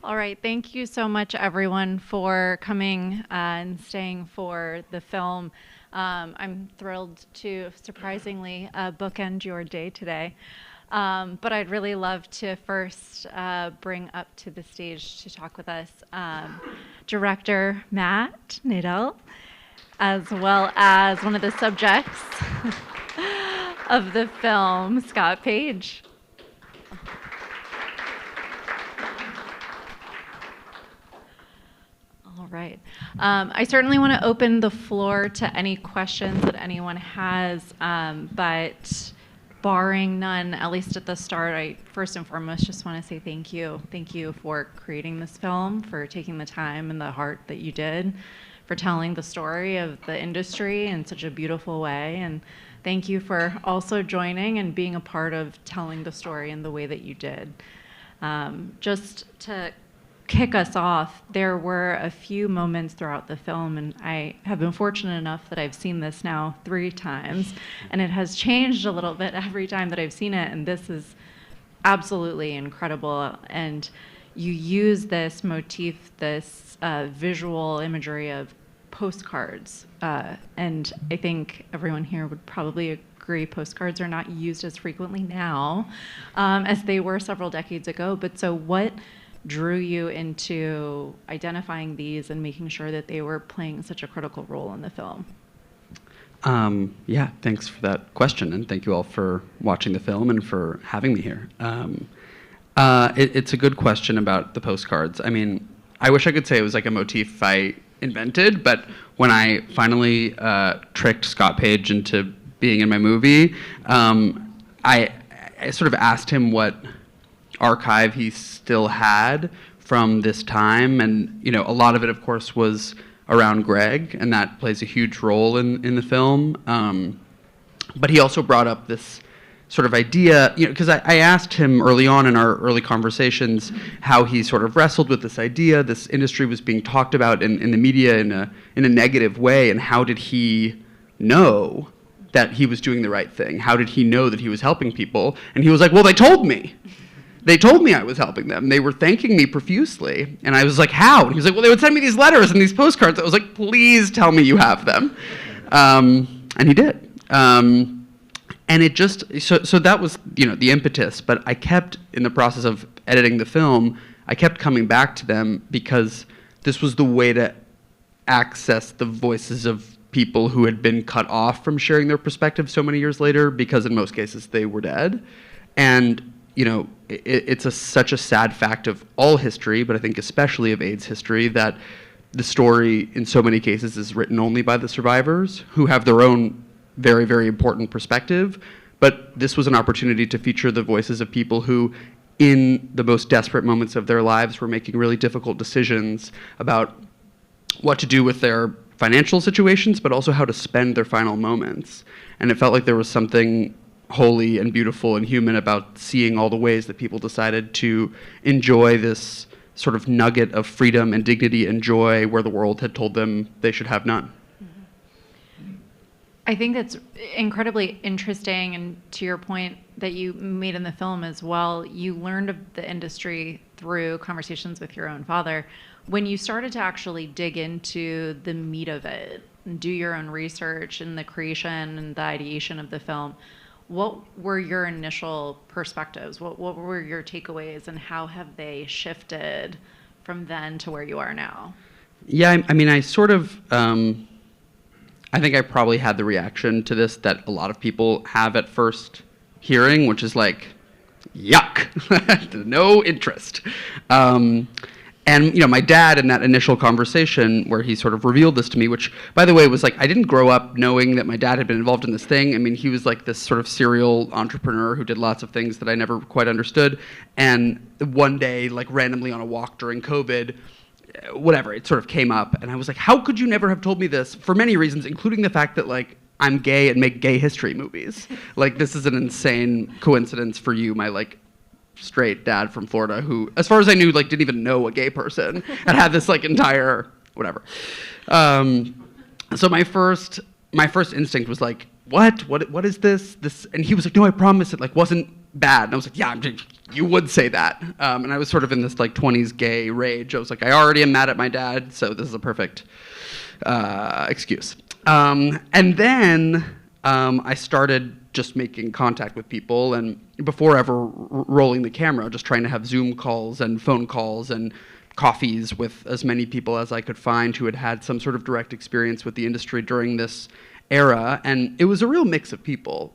All right, thank you so much, everyone, for coming and staying for the film. I'm thrilled to surprisingly bookend your day today. But I'd really love to first bring up to the stage to talk with us director Matt Nadel, as well as one of the subjects of the film, Scott Page. All right. I certainly want to open the floor to any questions that anyone has, but barring none, at least at the start, I first and foremost just want to say thank you. Thank you for creating this film, for taking the time and the heart that you did, for telling the story of the industry in such a beautiful way, and thank you for also joining and being a part of telling the story in the way that you did. Just to kick us off, there were a few moments throughout the film, and I have been fortunate enough that I've seen this now 3 times, and it has changed a little bit every time that I've seen it, and this is absolutely incredible. And you use this motif, this visual imagery of postcards, and I think everyone here would probably agree postcards are not used as frequently now as they were several decades ago. But so what drew you into identifying these and making sure that they were playing such a critical role in the film? Yeah, thanks for that question, and thank you all for watching the film and for having me here. It's a good question about the postcards. I mean, I wish I could say it was like a motif I invented, but when I finally tricked Scott Page into being in my movie, I sort of asked him what archive he still had from this time, and you know, a lot of it of course was around Greg, and that plays a huge role in the film, but he also brought up this sort of idea, you know, because I asked him early on in our early conversations how he sort of wrestled with this idea. This industry was being talked about in the media in a negative way, and how did he know that he was doing the right thing? How did he know that he was helping people? And he was like, well, they told me. They told me I was helping them. They were thanking me profusely. And I was like, how? And he was like, well, they would send me these letters and these postcards. I was like, please tell me you have them. And he did. And it just, so that was, you know, the impetus. But I kept, in the process of editing the film, I kept coming back to them because this was the way to access the voices of people who had been cut off from sharing their perspective so many years later, because in most cases they were dead. And you know, it's such a sad fact of all history, but I think especially of AIDS history, that the story in so many cases is written only by the survivors, who have their own very, very important perspective. But this was an opportunity to feature the voices of people who, in the most desperate moments of their lives, were making really difficult decisions about what to do with their financial situations, but also how to spend their final moments. And it felt like there was something holy and beautiful and human about seeing all the ways that people decided to enjoy this sort of nugget of freedom and dignity and joy where the world had told them they should have none. I think that's incredibly interesting, and to your point that you made in the film as well, you learned of the industry through conversations with your own father. When you started to actually dig into the meat of it and do your own research and the creation and the ideation of the film, what were your initial perspectives? What were your takeaways, and how have they shifted from then to where you are now? Yeah, I mean, I sort of, I think I probably had the reaction to this that a lot of people have at first hearing, which is like, yuck, no interest. And, you know, my dad in that initial conversation where he sort of revealed this to me, which, by the way, was like, I didn't grow up knowing that my dad had been involved in this thing. I mean, he was like this sort of serial entrepreneur who did lots of things that I never quite understood. And one day, like randomly on a walk during COVID, whatever, it sort of came up. And I was like, how could you never have told me this? For many reasons, including the fact that, like, I'm gay and make gay history movies. Like, this is an insane coincidence for you, my, like, straight dad from Florida who, as far as I knew, like didn't even know a gay person and had this like entire whatever. So my first instinct was like, what is this? And he was like, no, I promise it like wasn't bad. And I was like, yeah, you would say that. And I was sort of in this like 20s gay rage. I was like, I already am mad at my dad, so this is a perfect excuse. And then I started just making contact with people, and before ever rolling the camera, just trying to have Zoom calls and phone calls and coffees with as many people as I could find who had had some sort of direct experience with the industry during this era. And it was a real mix of people.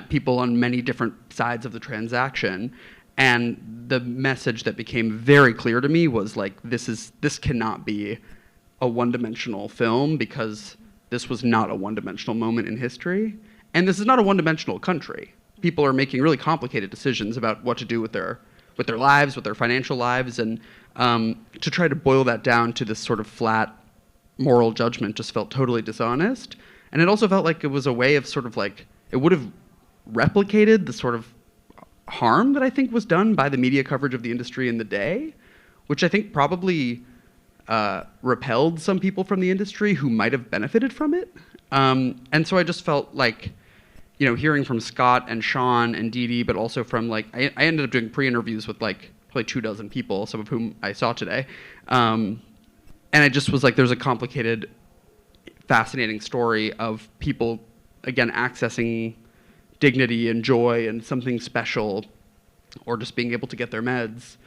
People on many different sides of the transaction, and the message that became very clear to me was like, this cannot be a one-dimensional film, because this was not a one-dimensional moment in history, and this is not a one-dimensional country. People are making really complicated decisions about what to do with their lives, with their financial lives, and to try to boil that down to this sort of flat moral judgment just felt totally dishonest. And it also felt like it was a way of sort of like, it would have replicated the sort of harm that I think was done by the media coverage of the industry in the day, which I think probably repelled some people from the industry who might have benefited from it. And so I just felt like, hearing from Scott and Sean and Dee Dee, but also from like, I ended up doing pre-interviews with like probably 24 people, some of whom I saw today. And I just was like, there's a complicated, fascinating story of people, again, accessing dignity and joy and something special, or just being able to get their meds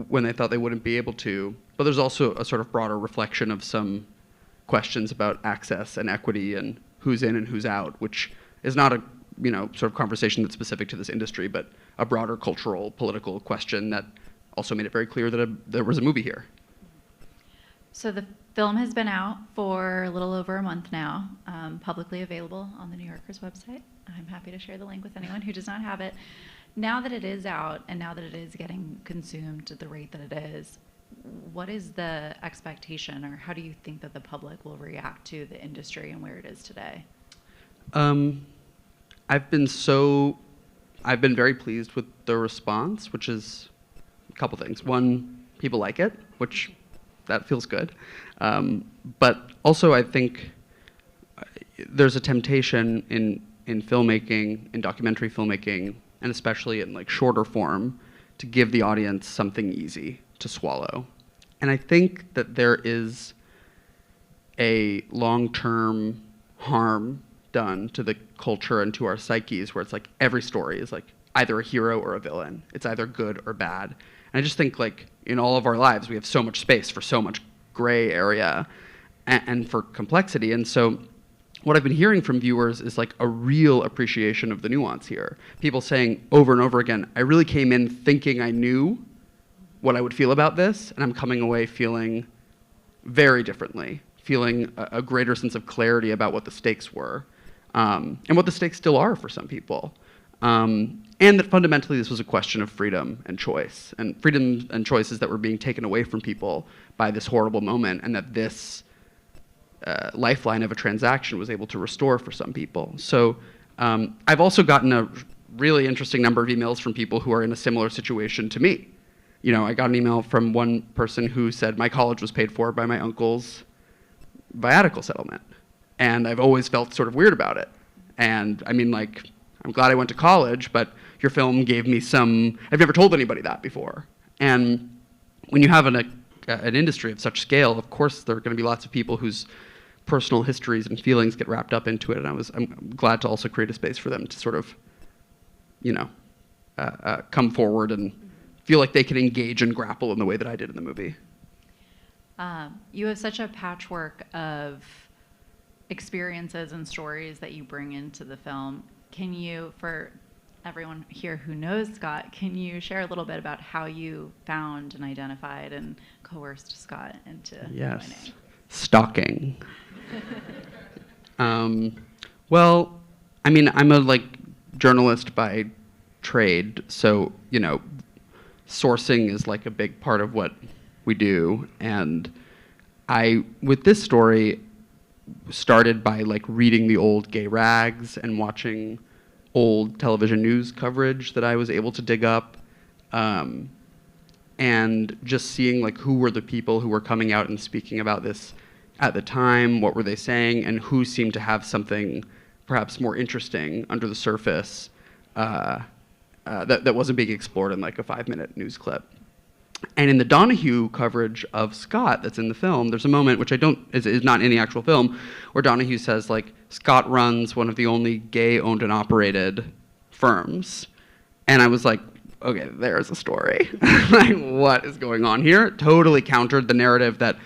when they thought they wouldn't be able to. But there's also a sort of broader reflection of some questions about access and equity and who's in and who's out, which is not a sort of conversation that's specific to this industry, but a broader cultural, political question that also made it very clear that there was a movie here. So the film has been out for a little over a month now, publicly available on the New Yorker's website. I'm happy to share the link with anyone who does not have it. Now that it is out, and now that it is getting consumed at the rate that it is, what is the expectation, or how do you think that the public will react to the industry and where it is today? I've been very pleased with the response, which is a couple things. One, people like it, which that feels good. But also I think there's a temptation in filmmaking, in documentary filmmaking, and especially in like shorter form, to give the audience something easy to swallow. And I think that there is a long-term harm done to the culture and to our psyches, where it's like every story is like either a hero or a villain. It's either good or bad. And I just think like in all of our lives, we have so much space for so much gray area and for complexity. And so what I've been hearing from viewers is like a real appreciation of the nuance here. People saying over and over again, I really came in thinking I knew what I would feel about this, and I'm coming away feeling very differently, feeling a greater sense of clarity about what the stakes were, and what the stakes still are for some people. And that fundamentally this was a question of freedom and choice, and freedom and choices that were being taken away from people by this horrible moment, and that this lifeline of a transaction was able to restore for some people. So I've also gotten a really interesting number of emails from people who are in a similar situation to me. I got an email from one person who said, my college was paid for by my uncle's viatical settlement. And I've always felt sort of weird about it. And I mean, like, I'm glad I went to college, but your film gave me I've never told anybody that before. And when you have an industry of such scale, of course there are going to be lots of people whose personal histories and feelings get wrapped up into it. And I'm glad to also create a space for them to sort of, come forward and feel like they can engage and grapple in the way that I did in the movie. You have such a patchwork of experiences and stories that you bring into the film. Can you, for everyone here who knows Scott, can you share a little bit about how you found and identified and coerced Scott into Yes, stalking. Well, I mean, I'm a journalist by trade, so sourcing is like a big part of what we do. And I, with this story, started by reading the old gay rags and watching old television news coverage that I was able to dig up, and just seeing who were the people who were coming out and speaking about this at the time, what were they saying, and who seemed to have something perhaps more interesting under the surface that wasn't being explored in like a 5-minute news clip. And in the Donahue coverage of Scott that's in the film, there's a moment which is not in the actual film, where Donahue says like Scott runs one of the only gay owned and operated firms. And I was like, okay, there's a story. Like, what is going on here? Totally countered the narrative that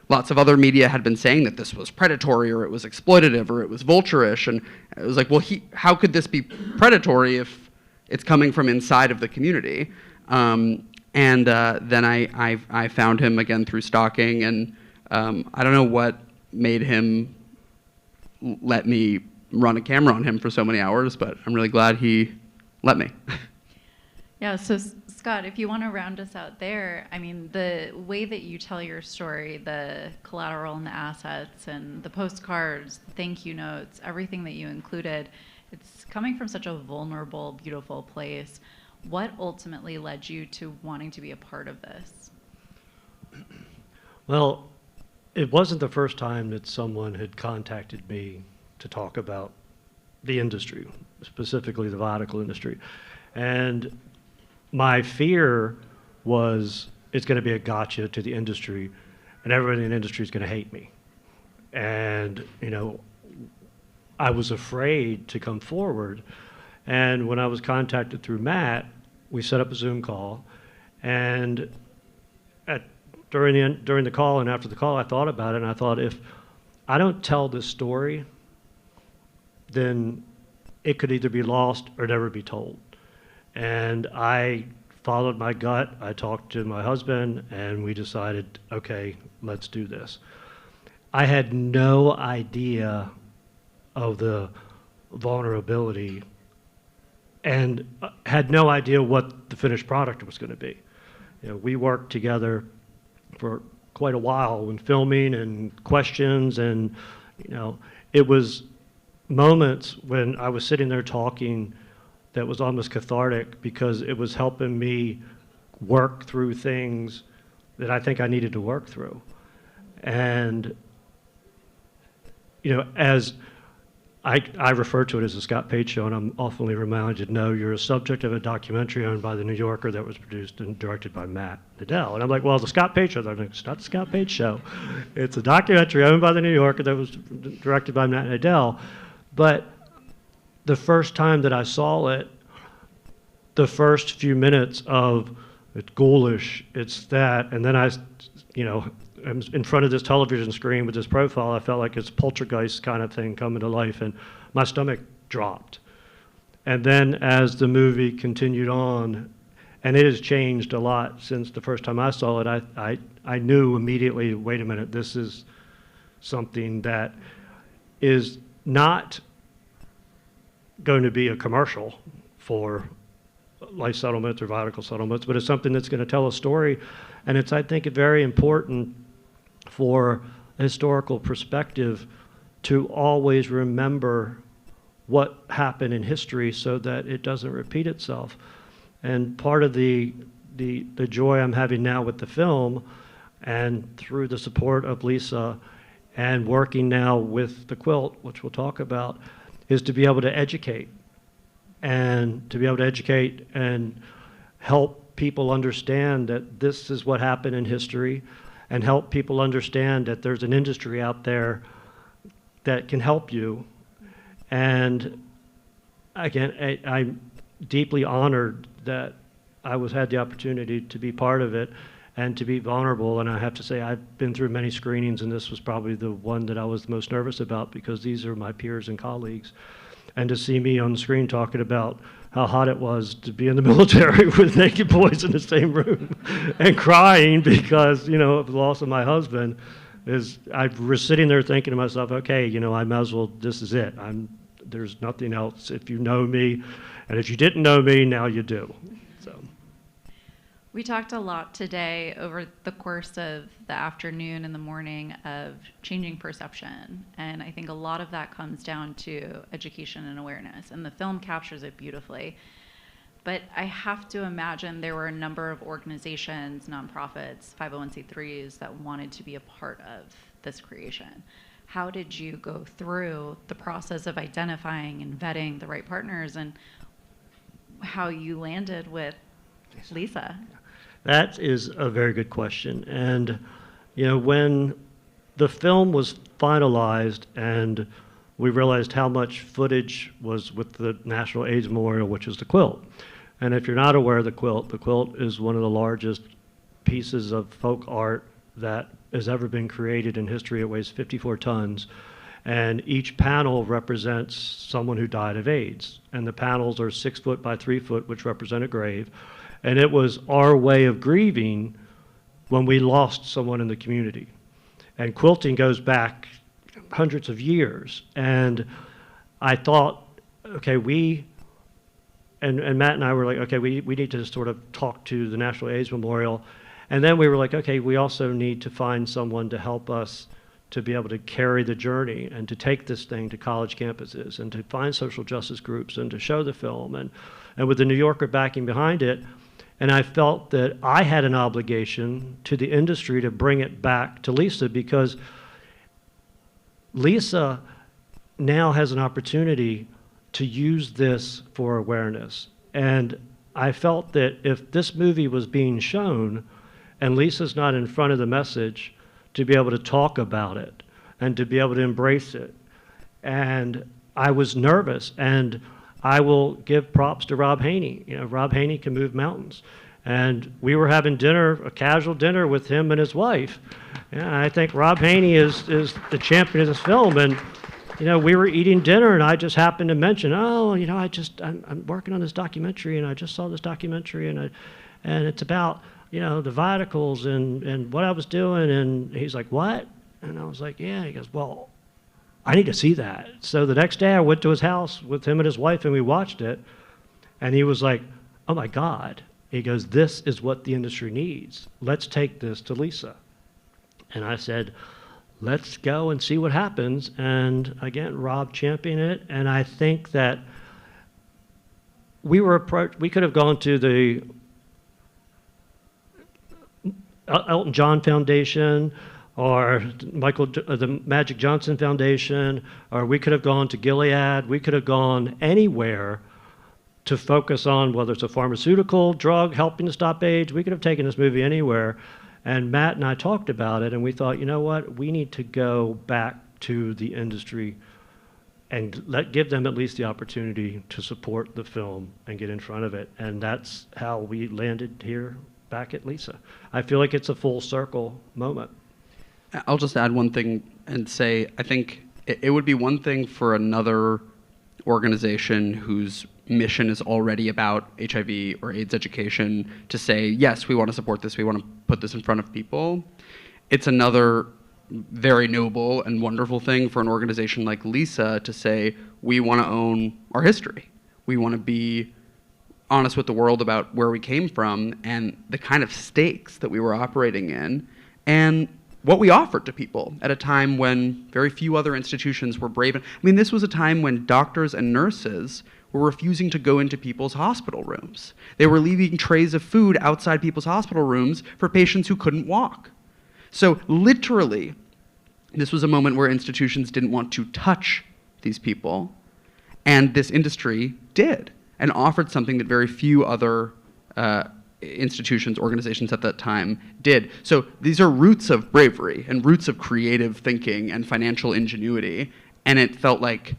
lots of other media had been saying, that this was predatory or it was exploitative or it was vulturish. And it was like, well, how could this be predatory if it's coming from inside of the community? And then I found him again through stalking, and I don't know what made him let me run a camera on him for so many hours, but I'm really glad he let me. Yeah, so Scott, if you want to round us out there, I mean, the way that you tell your story, the collateral and the assets and the postcards, the thank you notes, everything that you included, it's coming from such a vulnerable, beautiful place. What ultimately led you to wanting to be a part of this? Well, it wasn't the first time that someone had contacted me to talk about the industry, specifically the nautical industry. And my fear was it's going to be a gotcha to the industry, and everybody in the industry is going to hate me. And, you know, I was afraid to come forward. And when I was contacted through Matt, we set up a Zoom call. And during the call and after the call, I thought about it, and I thought, if I don't tell this story, then it could either be lost or never be told. And I followed my gut. I talked to my husband, and we decided, okay, let's do this. I had no idea of the vulnerability and had no idea what the finished product was going to be. You know, we worked together for quite a while when filming and questions, and you know, it was moments when I was sitting there talking that was almost cathartic, because it was helping me work through things that I think I needed to work through. And you know, as I refer to it as a Scott Page show, and I'm often reminded, no, you're a subject of a documentary owned by The New Yorker that was produced and directed by Matt Nadel. And I'm like, well, the Scott Page show. They're like, it's not the Scott Page show. It's a documentary owned by The New Yorker that was directed by Matt Nadel. But the first time that I saw it, the first few minutes of it's ghoulish, it's that, and then you know, I'm in front of this television screen with this profile, I felt like it's poltergeist kind of thing coming to life, and my stomach dropped. And then as the movie continued on, and it has changed a lot since the first time I saw it, I knew immediately, wait a minute, this is something that is not going to be a commercial for life settlements or viatical settlements, but it's something that's going to tell a story. And it's, I think, very important for a historical perspective to always remember what happened in history so that it doesn't repeat itself. And part of the joy I'm having now with the film, and through the support of Lisa and working now with the quilt, which we'll talk about, is to be able to educate and help people understand that this is what happened in history, and help people understand that there's an industry out there that can help you. And again, I'm deeply honored that I had the opportunity to be part of it and to be vulnerable. And I have to say, I've been through many screenings, and this was probably the one that I was the most nervous about, because these are my peers and colleagues. And to see me on the screen talking about how hot it was to be in the military with naked boys in the same room and crying because, you know, of the loss of my husband, I was sitting there thinking to myself, okay, you know, I might as well, this is it. There's nothing else. If you know me, and if you didn't know me, now you do. So. We talked a lot today over the course of the afternoon and the morning of changing perception. And I think a lot of that comes down to education and awareness. And the film captures it beautifully. But I have to imagine there were a number of organizations, nonprofits, 501c3s that wanted to be a part of this creation. How did you go through the process of identifying and vetting the right partners? And how you landed with Lisa. That is a very good question. And, when the film was finalized and we realized how much footage was with the National AIDS Memorial, which is the quilt. And if you're not aware of the quilt is one of the largest pieces of folk art that has ever been created in history. It weighs 54 tons. And each panel represents someone who died of AIDS. And the panels are 6 foot by 3 foot, which represent a grave. And it was our way of grieving when we lost someone in the community. And quilting goes back hundreds of years. And I thought, okay, and Matt and I were like, okay, we need to sort of talk to the National AIDS Memorial. And then we were like, okay, we also need to find someone to help us to be able to carry the journey and to take this thing to college campuses and to find social justice groups and to show the film. And with the New Yorker backing behind it, and I felt that I had an obligation to the industry to bring it back to Lisa, because Lisa now has an opportunity to use this for awareness. And I felt that if this movie was being shown and Lisa's not in front of the message, to be able to talk about it and to be able to embrace it. And I was nervous, and I will give props to Rob Haney. Rob Haney can move mountains. And we were having dinner, a casual dinner with him and his wife. And I think Rob Haney is the champion of this film. And we were eating dinner, and I just happened to mention, I'm working on this documentary, and I just saw this documentary, and it's about, the Viticals and what I was doing. And he's like, what? And I was like, yeah. He goes, well, I need to see that. So the next day I went to his house with him and his wife, and we watched it. And he was like, oh my God. He goes, this is what the industry needs. Let's take this to Lisa. And I said, let's go and see what happens. And again, Rob championed it. And I think that we could have gone to the Elton John Foundation, or the Magic Johnson Foundation, or we could have gone to Gilead. We could have gone anywhere to focus on whether it's a pharmaceutical drug helping to stop AIDS. We could have taken this movie anywhere. And Matt and I talked about it, and we thought, you know what? We need to go back to the industry and give them at least the opportunity to support the film and get in front of it. And that's how we landed here back at Lisa. I feel like it's a full circle moment. I'll just add one thing and say, I think it would be one thing for another organization whose mission is already about HIV or AIDS education to say, yes, we want to support this, we want to put this in front of people. It's another very noble and wonderful thing for an organization like Lisa to say, we want to own our history. We want to be honest with the world about where we came from and the kind of stakes that we were operating in and what we offered to people at a time when very few other institutions were brave. I mean, this was a time when doctors and nurses were refusing to go into people's hospital rooms. They were leaving trays of food outside people's hospital rooms for patients who couldn't walk. So literally, this was a moment where institutions didn't want to touch these people, and this industry did, and offered something that very few other institutions, organizations at that time did. So these are roots of bravery and roots of creative thinking and financial ingenuity, and it felt like,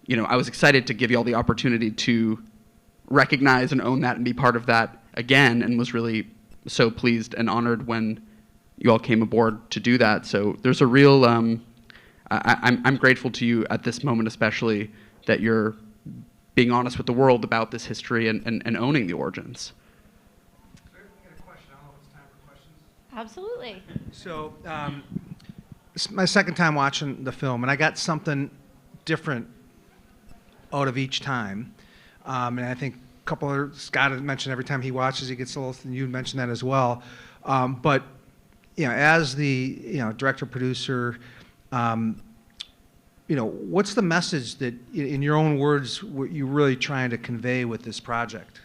I was excited to give you all the opportunity to recognize and own that and be part of that again, and was really so pleased and honored when you all came aboard to do that. So there's a real, I'm grateful to you at this moment especially that you're being honest with the world about this history and owning the origins. We got a question. I don't know if it's time for questions. Absolutely. So, this is my second time watching the film, and I got something different out of each time. And I think a couple of, Scott had mentioned every time he watches, he gets a little, and you mentioned that as well. But, as the, director, producer, what's the message that, in your own words, what you're really trying to convey with this project?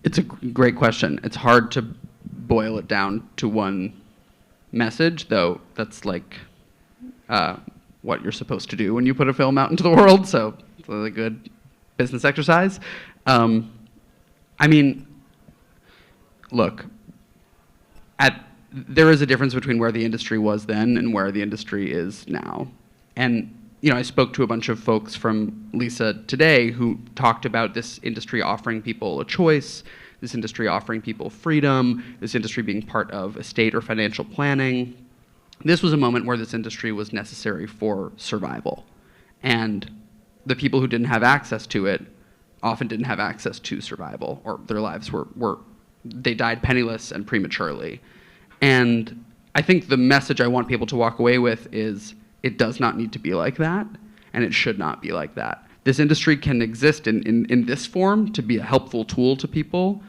It's a great question. It's hard to boil it down to one message, though that's like what you're supposed to do when you put a film out into the world, so it's a good business exercise. I mean, look, there is a difference between where the industry was then and where the industry is now. And I spoke to a bunch of folks from Lisa today who talked about this industry offering people a choice, this industry offering people freedom, this industry being part of estate or financial planning. This was a moment where this industry was necessary for survival. And the people who didn't have access to it often didn't have access to survival, or their lives they died penniless and prematurely. And I think the message I want people to walk away with is it does not need to be like that, and it should not be like that. This industry can exist in this form to be a helpful tool to people,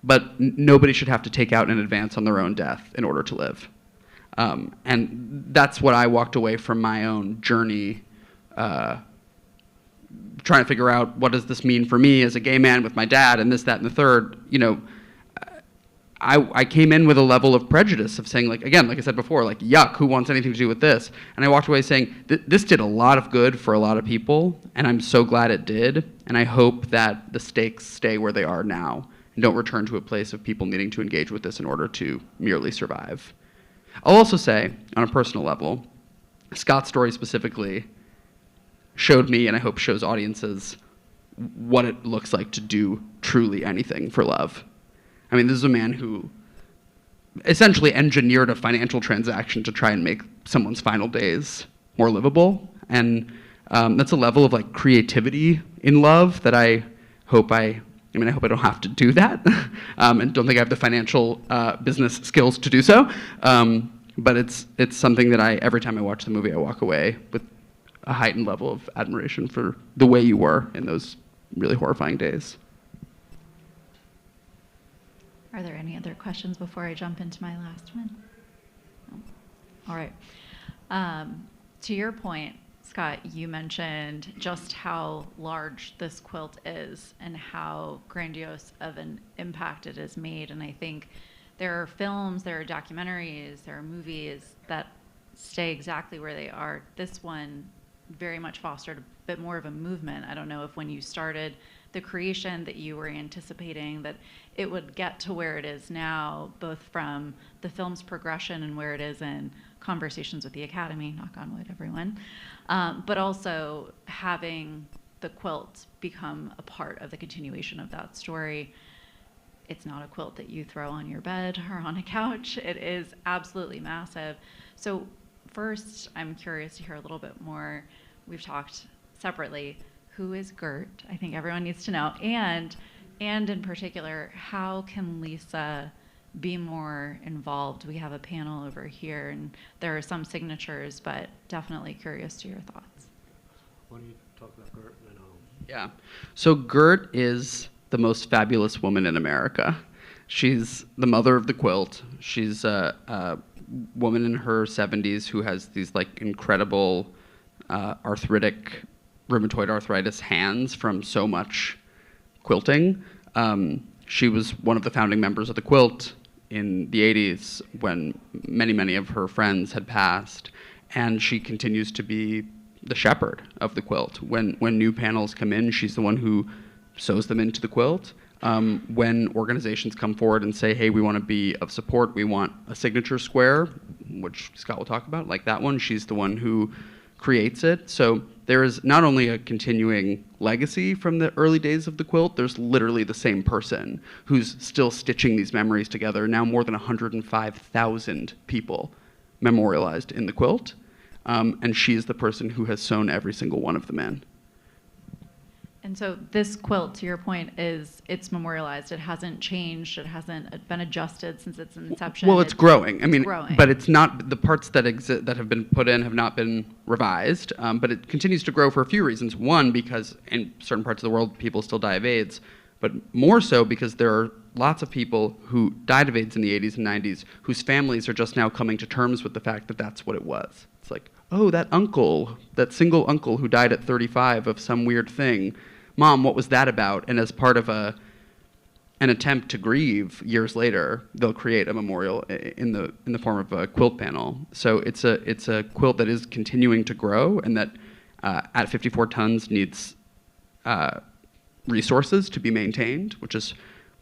but nobody should have to take out an advance on their own death in order to live. And that's what I walked away from my own journey, trying to figure out what does this mean for me as a gay man with my dad and this, that, and the third. I came in with a level of prejudice of saying, like I said before, like, yuck, who wants anything to do with this? And I walked away saying, this did a lot of good for a lot of people, and I'm so glad it did, and I hope that the stakes stay where they are now and don't return to a place of people needing to engage with this in order to merely survive. I'll also say, on a personal level, Scott's story specifically showed me, and I hope shows audiences, what it looks like to do truly anything for love. I mean, this is a man who essentially engineered a financial transaction to try and make someone's final days more livable. And that's a level of like creativity in love that I hope I don't have to do that, and don't think I have the financial business skills to do so. But it's something that every time I watch the movie, I walk away with a heightened level of admiration for the way you were in those really horrifying days. Are there any other questions before I jump into my last one? No. All right. To your point, Scott, you mentioned just how large this quilt is and how grandiose of an impact it has made. And I think there are films, there are documentaries, there are movies that stay exactly where they are. This one very much fostered a bit more of a movement. I don't know if when you started the creation that you were anticipating that it would get to where it is now, both from the film's progression and where it is in conversations with the Academy, knock on wood, everyone, but also having the quilt become a part of the continuation of that story. It's not a quilt that you throw on your bed or on a couch. It is absolutely massive. So first, I'm curious to hear a little bit more. We've talked separately. Who is Gert? I think everyone needs to know. And in particular, how can Lisa be more involved? We have a panel over here, and there are some signatures, but definitely curious to your thoughts. Why don't you talk about Gert? And then Yeah. So Gert is the most fabulous woman in America. She's the mother of the quilt. She's a woman in her 70s who has these like incredible arthritic rheumatoid arthritis hands from so much quilting. She was one of the founding members of the quilt in the 80s when many of her friends had passed, and she continues to be the shepherd of the quilt. When new panels come in, she's the one who sews them into the quilt. When organizations come forward and say, hey, we want to be of support, we want a signature square, which Scott will talk about, like that one, she's the one who creates it. So there is not only a continuing legacy from the early days of the quilt, there's literally the same person who's still stitching these memories together. Now more than 105,000 people memorialized in the quilt, and she's the person who has sewn every single one of them in. And so this quilt, to your point, it's memorialized. It hasn't changed. It hasn't been adjusted since its inception. Well, it's growing. I mean, growing. But it's not, the parts that have been put in have not been revised, but it continues to grow for a few reasons. One, because in certain parts of the world, people still die of AIDS, but more so because there are lots of people who died of AIDS in the 80s and 90s whose families are just now coming to terms with the fact that that's what it was. It's like, oh, that uncle, that single uncle who died at 35 of some weird thing, Mom, what was that about? And as part of an attempt to grieve years later, they'll create a memorial in the form of a quilt panel. So it's a quilt that is continuing to grow, and that at 54 tons needs resources to be maintained, which is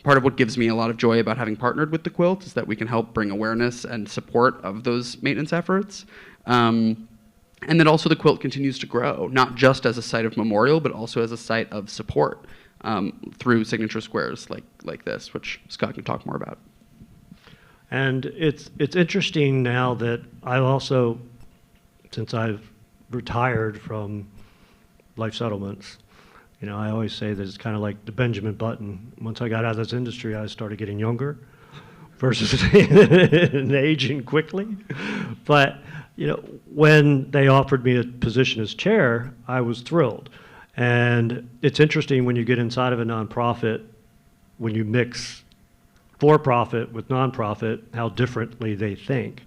part of what gives me a lot of joy about having partnered with the Quilt, is that we can help bring awareness and support of those maintenance efforts. And then also the Quilt continues to grow, not just as a site of memorial, but also as a site of support through signature squares like this, which Scott can talk more about. And it's interesting now that I also, since I've retired from life settlements, you know, I always say that it's kind of like the Benjamin Button. Once I got out of this industry, I started getting younger versus aging quickly. But, you know, when they offered me a position as chair, I was thrilled. And it's interesting when you get inside of a nonprofit, when you mix for-profit with nonprofit, how differently they think.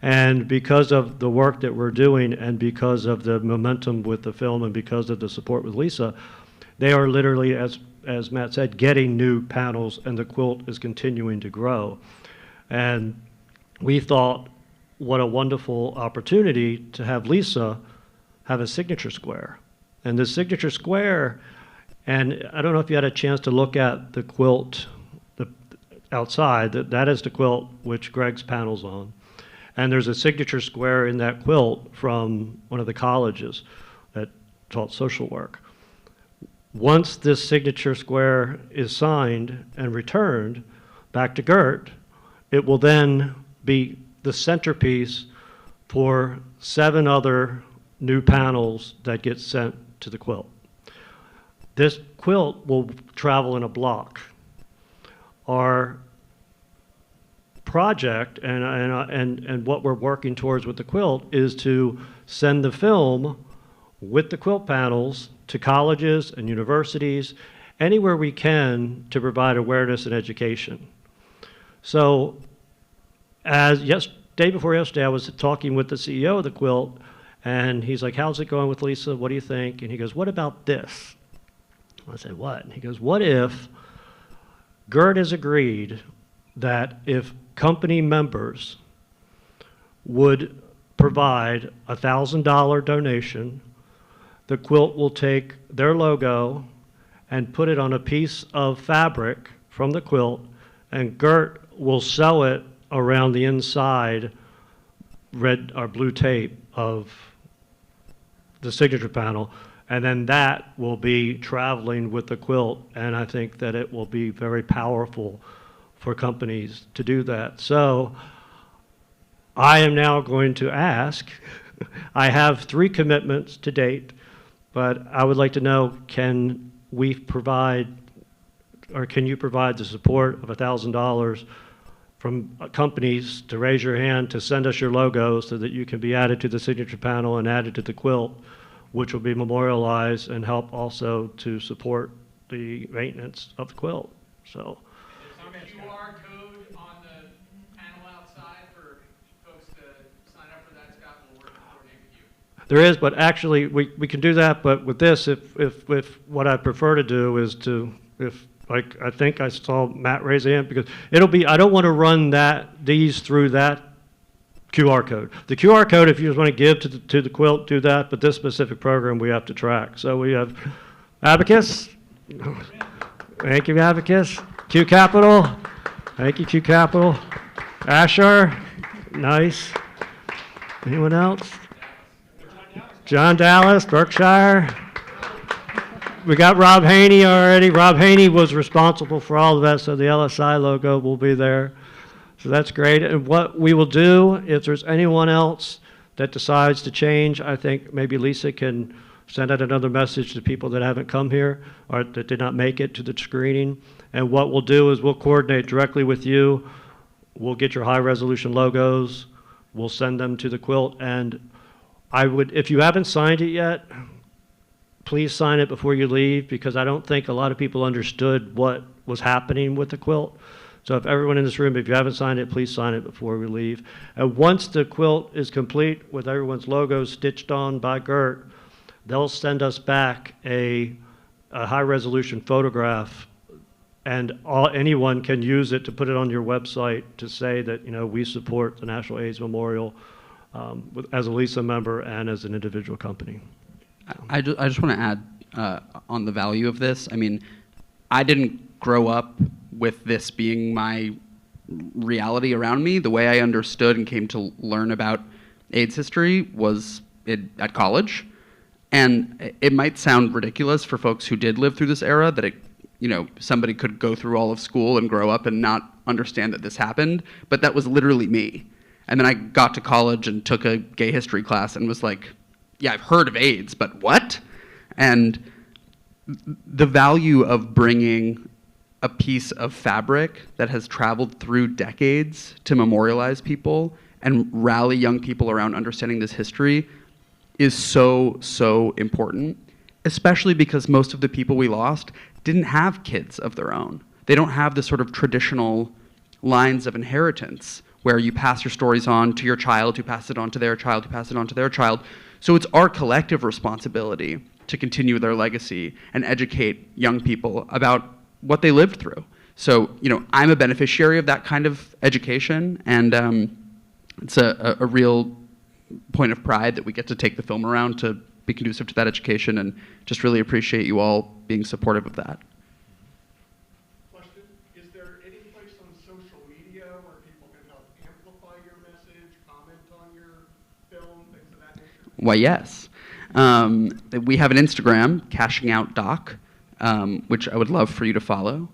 And because of the work that we're doing and because of the momentum with the film and because of the support with Lisa, they are literally, as Matt said, getting new panels, and the Quilt is continuing to grow. And we thought, what a wonderful opportunity to have Lisa have a signature square. And the signature square, and I don't know if you had a chance to look at the quilt outside, that is the quilt which Greg's panel's on. And there's a signature square in that quilt from one of the colleges that taught social work. Once this signature square is signed and returned back to Gert, it will then be the centerpiece for 7 other new panels that get sent to the quilt. This quilt will travel in a block. Our project and what we're working towards with the quilt is to send the film with the quilt panels to colleges and universities, anywhere we can to provide awareness and education. So day before yesterday, I was talking with the CEO of the Quilt, and he's like, how's it going with Lisa? What do you think? And he goes, what about this? I said, what? And he goes, what if Gert has agreed that if company members would provide a $1,000 donation, the Quilt will take their logo and put it on a piece of fabric from the quilt, and Gert will sew it around the inside red or blue tape of the signature panel, and then that will be traveling with the quilt, and I think that it will be very powerful for companies to do that. So I am now going to ask, I have 3 commitments to date, but I would like to know, can we provide, or can you provide the support of $1,000 from companies to raise your hand to send us your logo so that you can be added to the signature panel and added to the quilt, which will be memorialized and help also to support the maintenance of the quilt. So. Is there a QR code on the panel outside for folks to sign up for that, Scott? We'll work and coordinate with you. There is, but actually we can do that, but with this, if what I prefer to do is to, like I think I saw Matt raise a hand, because it'll be, I don't want to run these through that QR code. The QR code, if you just want to give to the quilt, do that, but this specific program we have to track. So we have Abacus. Thank you, Abacus. Q Capital. Thank you, Q Capital. Asher. Nice. Anyone else? John Dallas, Berkshire. We got Rob Haney already. Rob Haney was responsible for all of that, so the LSI logo will be there. So that's great. And what we will do, if there's anyone else that decides to change, I think maybe Lisa can send out another message to people that haven't come here or that did not make it to the screening. And what we'll do is we'll coordinate directly with you. We'll get your high resolution logos. We'll send them to the quilt. And I would, if you haven't signed it yet, please sign it before you leave, because I don't think a lot of people understood what was happening with the quilt. So if everyone in this room, if you haven't signed it, please sign it before we leave. And once the quilt is complete with everyone's logos stitched on by Gert, they'll send us back a high-resolution photograph, and anyone can use it to put it on your website to say that, you know, we support the National AIDS Memorial as a LISA member and as an individual company. I just want to add on the value of this. I mean, I didn't grow up with this being my reality around me. The way I understood and came to learn about AIDS history was at college. And it might sound ridiculous for folks who did live through this era that somebody could go through all of school and grow up and not understand that this happened, but that was literally me. And then I got to college and took a gay history class and was like, yeah, I've heard of AIDS, but what? And the value of bringing a piece of fabric that has traveled through decades to memorialize people and rally young people around understanding this history is so, so important, especially because most of the people we lost didn't have kids of their own. They don't have the sort of traditional lines of inheritance where you pass your stories on to your child, who passes it on to their child, who passes it on to their child. So it's our collective responsibility to continue their legacy and educate young people about what they lived through. So, I'm a beneficiary of that kind of education, and it's a real point of pride that we get to take the film around to be conducive to that education, and just really appreciate you all being supportive of that. Question, is there any place on social media where people can help amplify your message, comment on your film, things of that nature? Why, yes. We have an Instagram, Cashing Out Doc, which I would love for you to follow.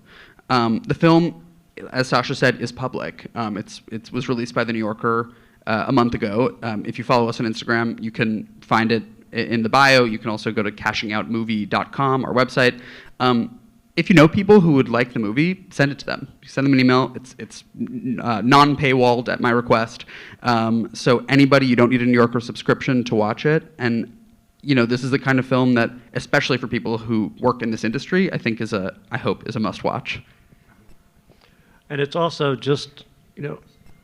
The film, as Sasha said, is public. It was released by The New Yorker a month ago. If you follow us on Instagram, you can find it in the bio. You can also go to cashingoutmovie.com, our website. If you know people who would like the movie, send it to them. Send them an email. It's non-paywalled at my request. So anybody, you don't need a New Yorker subscription to watch it. And this is the kind of film that, especially for people who work in this industry, I think I hope is a must-watch. And it's also just,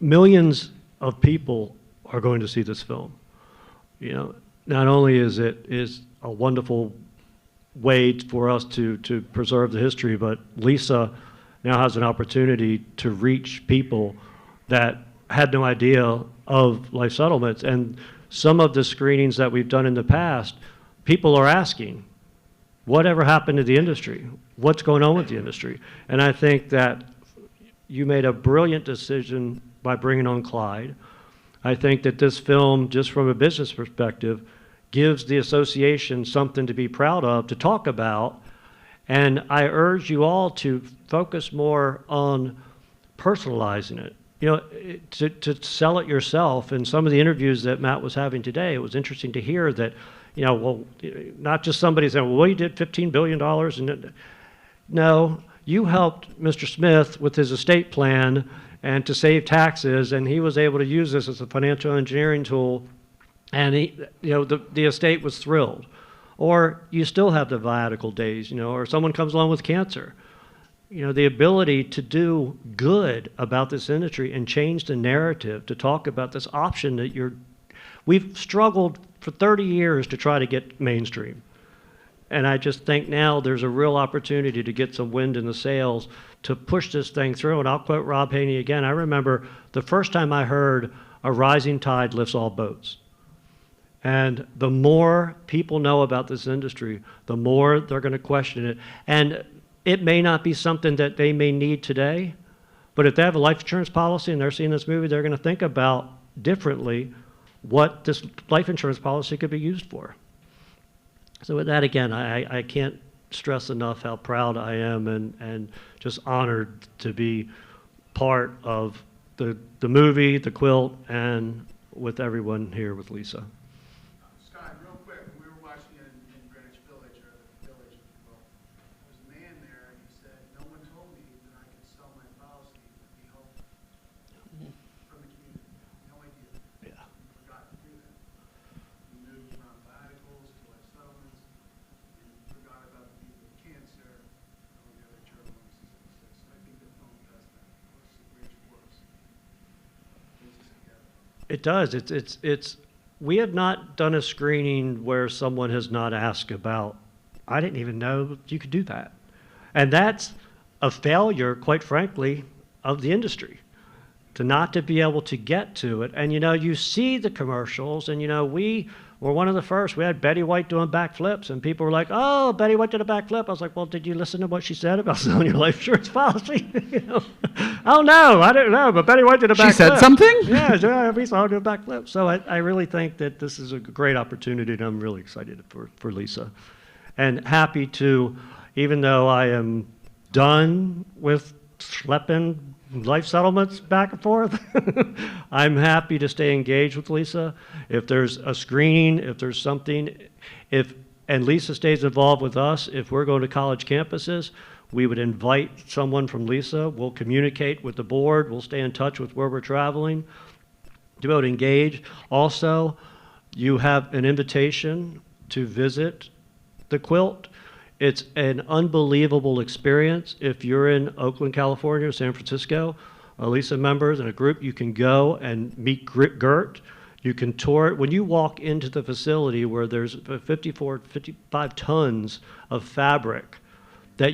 millions of people are going to see this film. Not only is a wonderful way for us to preserve the history, but Lisa now has an opportunity to reach people that had no idea of life settlements. And some of the screenings that we've done in the past, people are asking, whatever happened to the industry? What's going on with the industry? And I think that you made a brilliant decision by bringing on Clyde. I think that this film, just from a business perspective, gives the association something to be proud of, to talk about. And I urge you all to focus more on personalizing it. To sell it yourself. In some of the interviews that Matt was having today, it was interesting to hear that, not just somebody saying, well, you did $15 billion. And no, you helped Mr. Smith with his estate plan and to save taxes, and he was able to use this as a financial engineering tool, and the estate was thrilled. Or you still have the viatical days, or someone comes along with cancer. The ability to do good about this industry and change the narrative, to talk about this option that we've struggled for 30 years to try to get mainstream. And I just think now there's a real opportunity to get some wind in the sails to push this thing through. And I'll quote Rob Haney again. I remember the first time I heard a rising tide lifts all boats. And the more people know about this industry, the more they're going to question it. And it may not be something that they may need today, but if they have a life insurance policy and they're seeing this movie, they're going to think about differently what this life insurance policy could be used for. So with that, again, I can't stress enough how proud I am and just honored to be part of the movie, the quilt, and with everyone here with Lisa. Scott, real quick, when we were watching it in Greenwich Village, or the Village, well, there was a man there, and he said, no one told me that I could sell my policy and be helpful from the community. No idea. Yeah. He forgot to do that. He moved from radicals to life settlements, and he forgot about the people with cancer, and all the other terrible illnesses. So I think the film does that. It's a great works. Brings us together. It does. It's. We have not done a screening where someone has not asked about, I didn't even know you could do that. And that's a failure, quite frankly, of the industry. to not to be able to get to it. And, you see the commercials, and, we were one of the first. We had Betty White doing backflips, and people were like, oh, Betty White did a backflip. I was like, well, did you listen to what she said about selling your life insurance policy? Oh, no, I didn't know, but Betty White did a backflip. She said something? Yeah, we saw her do a backflip. So I really think that this is a great opportunity, and I'm really excited for Lisa. And happy to, even though I am done with schlepping life settlements back and forth, I'm happy to stay engaged with Lisa. If there's a screening, if there's something, and Lisa stays involved with us, if we're going to college campuses, we would invite someone from Lisa. We'll communicate with the board. We'll stay in touch with where we're traveling to be able to engage. Also, you have an invitation to visit the quilt. It's an unbelievable experience. If you're in Oakland, California, or San Francisco, Lisa members in a group, you can go and meet Gert. You can tour it. When you walk into the facility where there's 55 tons of fabric, that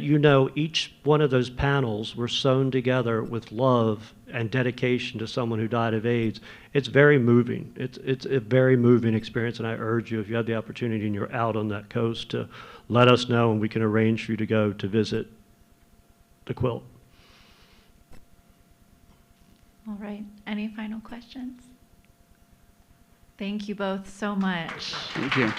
each one of those panels were sewn together with love and dedication to someone who died of AIDS. It's very moving. It's a very moving experience, and I urge you, if you have the opportunity and you're out on that coast, to let us know, and we can arrange for you to go to visit the quilt. All right. Any final questions? Thank you both so much. Thank you.